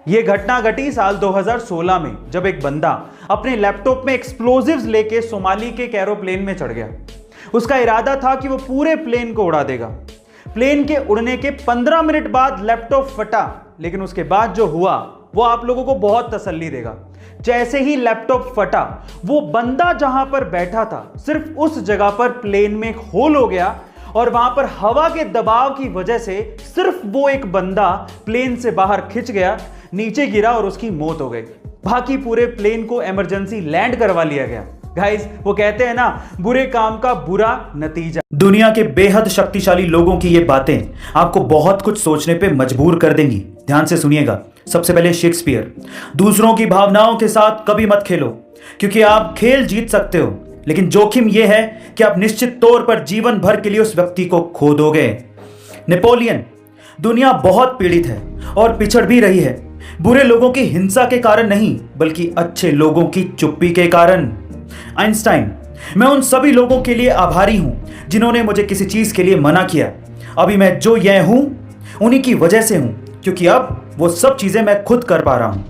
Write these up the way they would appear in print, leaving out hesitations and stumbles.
ये घटना घटी साल 2016 में, जब एक बंदा अपने लैपटॉप में एक्सप्लोजिव्स लेके सोमाली के एक एरोप्लेन में चढ़ गया। उसका इरादा था कि वो पूरे प्लेन को उड़ा देगा। प्लेन के उड़ने के 15 मिनट बाद लैपटॉप फटा, लेकिन उसके बाद जो हुआ वो आप लोगों को बहुत तसल्ली देगा। जैसे ही लैपटॉप फटा, वो बंदा जहां पर बैठा था सिर्फ उस जगह पर प्लेन में एक होल हो गया और वहां पर हवा के दबाव की वजह से सिर्फ वो एक बंदा प्लेन से बाहर खिंच गया, नीचे गिरा और उसकी मौत हो गई। बाकी पूरे प्लेन को इमरजेंसी लैंड करवा लिया गया। गाइस, वो कहते हैं ना, बुरे काम का बुरा नतीजा। दुनिया के बेहद शक्तिशाली लोगों की ये बातें आपको बहुत कुछ सोचने पे मजबूर कर देंगी। ध्यान से सुनिएगा। सबसे पहले शेक्सपियर, दूसरों की भावनाओं के साथ कभी मत खेलो, क्योंकि आप खेल जीत सकते हो, लेकिन जोखिम यह है कि आप निश्चित तौर पर जीवन भर के लिए उस व्यक्ति को खो दोगे। नेपोलियन, दुनिया बहुत पीड़ित है और पिछड़ भी रही है, बुरे लोगों की हिंसा के कारण नहीं, बल्कि अच्छे लोगों की चुप्पी के कारण। आइंस्टाइन, मैं उन सभी लोगों के लिए आभारी हूं जिन्होंने मुझे किसी चीज के लिए मना किया। अभी मैं जो यह हूं उन्हीं की वजह से हूं, क्योंकि अब वो सब चीजें मैं खुद कर पा रहा हूं।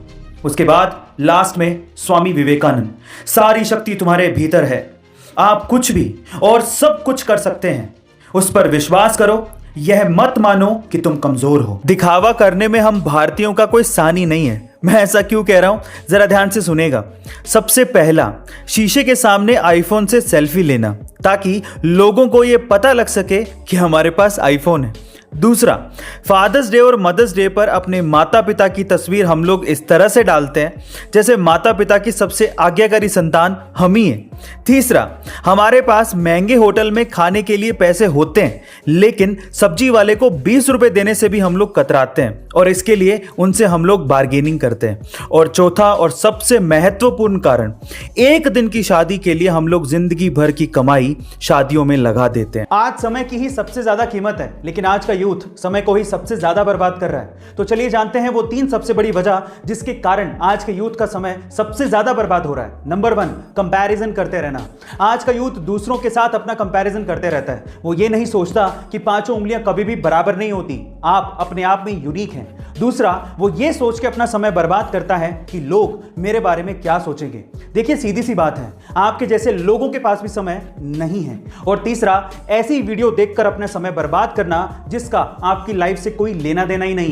उसके बाद लास्ट में स्वामी विवेकानंद, सारी शक्ति तुम्हारे भीतर है, आप कुछ भी और सब कुछ कर सकते हैं, उस पर विश्वास करो, यह मत मानो कि तुम कमजोर हो। दिखावा करने में हम भारतीयों का कोई सानी नहीं है। मैं ऐसा क्यों कह रहा हूं, जरा ध्यान से सुनेगा। सबसे पहला, शीशे के सामने आईफोन से सेल्फी लेना, ताकि लोगों को यह पता लग सके कि हमारे पास आईफोन है। दूसरा, फादर्स डे और मदर्स डे पर अपने माता पिता की तस्वीर हम लोग इस तरह से डालते हैं जैसे माता पिता की सबसे आज्ञाकारी संतान हम ही हैं। तीसरा, हमारे पास महंगे होटल में खाने के लिए पैसे होते हैं, लेकिन सब्जी वाले को 20 रुपए देने से भी हम लोग कतराते हैं और इसके लिए उनसे हम लोग बार्गेनिंग करते हैं। और चौथा और सबसे महत्वपूर्ण कारण, एक दिन की शादी के लिए हम लोग जिंदगी भर की कमाई शादियों में लगा देते हैं। आज समय की ही सबसे ज्यादा कीमत है, लेकिन आज का यूथ समय को ही सबसे ज्यादा बर्बाद कर रहा है। तो चलिए जानते हैं वो 3 सबसे बड़ी वजह जिसके कारण आज के यूथ का समय सबसे ज्यादा बर्बाद हो रहा है। नंबर 1, कंपैरिजन करते रहना। आज का यूथ दूसरों के साथ अपना कंपैरिजन करते रहता है। वो ये नहीं सोचता कि 5 उंगलियां कभी भी बराबर नहीं होती, आप अपने आप में यूनिक हैं। दूसरा, वो ये सोच के अपना समय बर्बाद करता है कि लोग मेरे बारे में क्या सोचेंगे। देखिए, सीधी सी बात है, आपके जैसे लोगों के पास भी समय नहीं है। और तीसरा, ऐसी वीडियो देखकर अपना समय बर्बाद करना जिसका आपकी लाइफ से कोई लेना देना ही नहीं है।